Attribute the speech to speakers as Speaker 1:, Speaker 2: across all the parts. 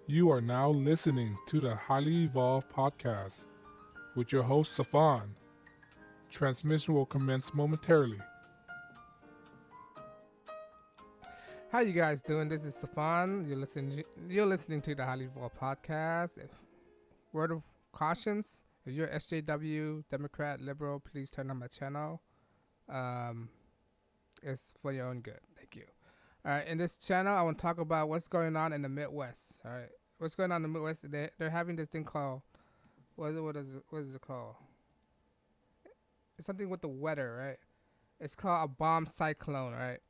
Speaker 1: You are now listening to the Highly Evolved Podcast with your host, Safan. Transmission will commence momentarily.
Speaker 2: How you guys doing? This is Safan. You're listening to the Highly Evolved Podcast. Word of cautions: if you're SJW, Democrat, Liberal, please turn on my channel. It's for your own good. Thank you. All right, in this channel, I want to talk about what's going on in the Midwest. All right, what's going on in the Midwest? They're having this thing called what is it called? It's something with the weather, right? It's called a bomb cyclone, right?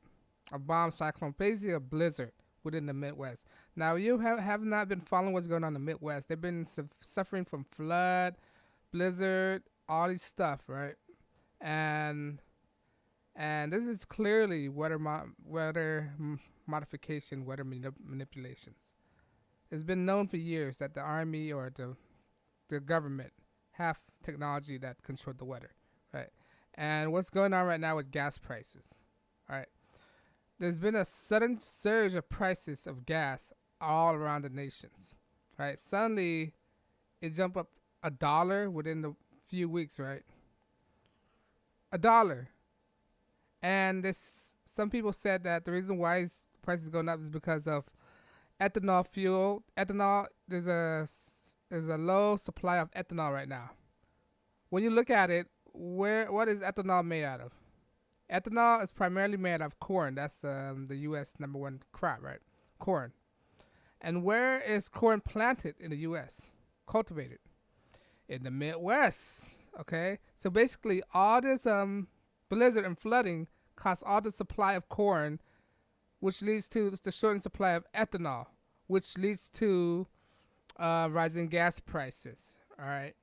Speaker 2: A bomb cyclone, basically a blizzard within the Midwest. Now, you have not been following what's going on in the Midwest. They've been suffering from flood, blizzard, all these stuff, right? And this is clearly weather modification, weather manipulations. It's been known for years that the army or the government have technology that control the weather, right? And what's going on right now with gas prices, right? There's been a sudden surge of prices of gas all around the nations, right? Suddenly, it jumped up $1 within a few weeks, right? $1. And some people said that the reason why prices going up is because of ethanol fuel. Ethanol, there's a low supply of ethanol right now. When you look at it, what is ethanol made out of? Ethanol is primarily made out of corn. That's the U.S. #1 crop, right? Corn. And where is corn planted in the U.S.? Cultivated in the Midwest. Okay, so basically, all this blizzard and flooding caused all the supply of corn, which leads to the shortened supply of ethanol, which leads to rising gas prices. All right,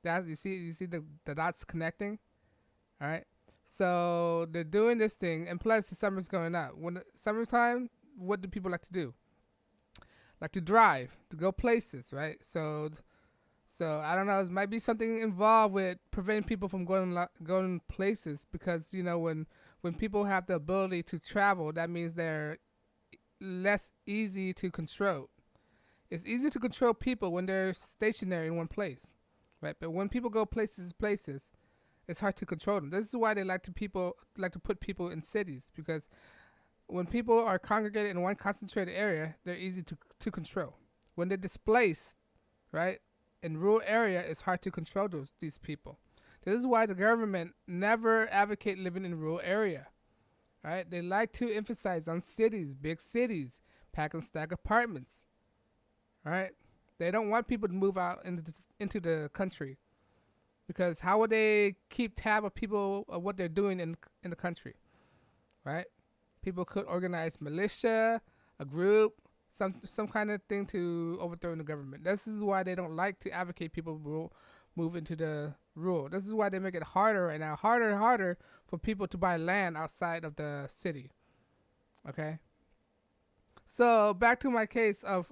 Speaker 2: that you see the dots connecting. All right, so they're doing this thing, and plus the summer's going up. When the summertime, what do people like to do? Like to drive, to go places, right? So I don't know. It might be something involved with preventing people from going places, because when people have the ability to travel, that means they're less easy to control. It's easy to control people when they're stationary in one place, right? But when people go places, it's hard to control them. This is why they like to put people in cities, because when people are congregated in one concentrated area, they're easy to control. When they're displaced, right, in rural area, it's hard to control these people. This is why the government never advocate living in rural area, right? They like to emphasize on cities, big cities, pack and stack apartments, right? They don't want people to move out into the country, because how would they keep tab of people of what they're doing in the country, right? People could organize militia, a group, some kind of thing to overthrow the government. This is why they don't like to advocate people move into the rural. This is why they make it harder right now, harder and harder for people to buy land outside of the city. Okay. So back to my case of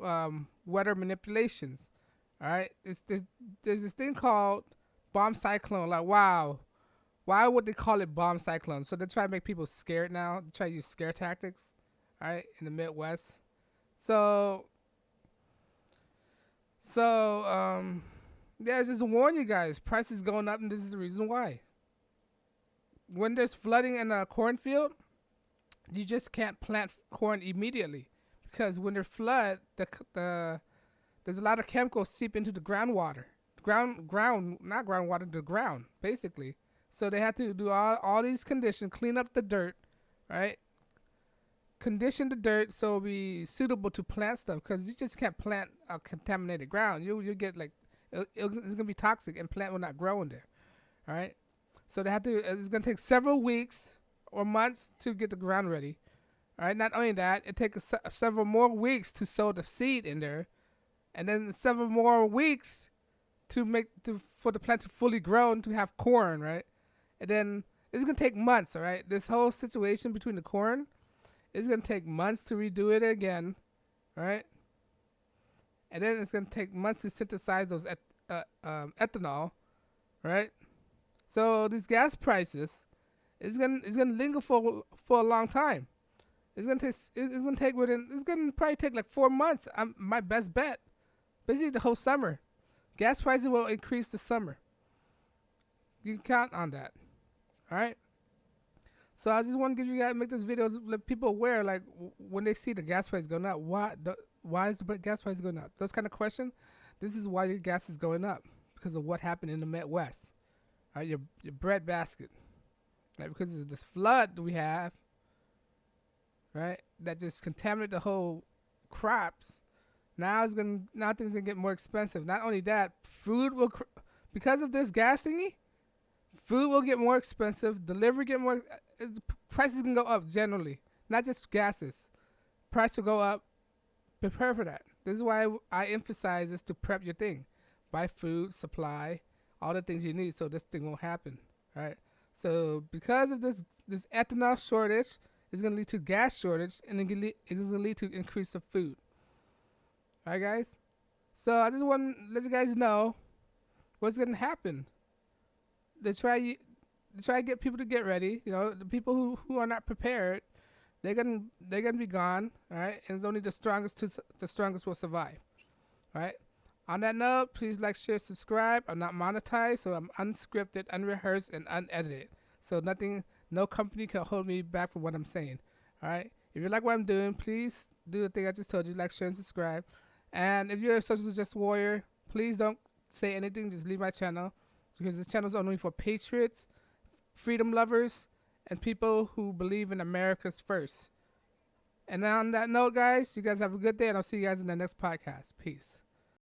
Speaker 2: weather manipulations. All right, there's this thing called bomb cyclone. Like, wow, why would they call it bomb cyclone? So they try to make people scared now. They try to use scare tactics. All right, in the Midwest. So yeah, just to warn you guys, prices going up, and this is the reason why. When there's flooding in a cornfield, you just can't plant corn immediately, because when there's flood, there's a lot of chemicals seep into the groundwater, not groundwater, the ground, basically. So they have to do all these conditions, clean up the dirt, right? Condition the dirt so it'll be suitable to plant stuff, because you just can't plant a contaminated ground. You get it's gonna be toxic, and plant will not grow in there. All right, so it's gonna take several weeks or months to get the ground ready. All right, not only that, it takes several more weeks to sow the seed in there, and then several more weeks for the plant to fully grow and to have corn, right? And then it's gonna take months. All right, this whole situation between the corn, it's going to take months to redo it again, right? And then it's going to take months to synthesize those ethanol, right? So these gas prices is going to linger for a long time. It's gonna probably take like 4 months. My best bet. Basically the whole summer. Gas prices will increase this summer. You can count on that. All right. So I just want to make this video, let people aware, like when they see the gas price going up, why is the gas price going up? Those kind of questions. This is why your gas is going up, because of what happened in the Midwest. All right, your bread basket, right? Because of this flood we have, right? That just contaminated the whole crops. Now things gonna get more expensive. Not only that, because of this gas thingy, food will get more expensive. Delivery get more. Prices can go up generally, not just gases. Price will go up. Prepare for that. This is why I emphasize this to prep your thing. Buy food, supply, all the things you need so this thing won't happen. All right. So because of this ethanol shortage, it's gonna lead to gas shortage, and it's gonna lead to increase of food. All right, guys. So I just want to let you guys know what's gonna happen. They try to get people to get ready. You know, the people who are not prepared, they're gonna be gone. All right, and it's only the strongest will survive. All right. On that note, please like, share, subscribe. I'm not monetized, so I'm unscripted, unrehearsed, and unedited. So no company can hold me back from what I'm saying. All right. If you like what I'm doing, please do the thing I just told you: like, share, and subscribe. And if you're a social justice warrior, please don't say anything. Just leave my channel, because the channel is only for patriots, freedom lovers, and people who believe in America's first. And on that note, guys, you guys have a good day, and I'll see you guys in the next podcast. Peace.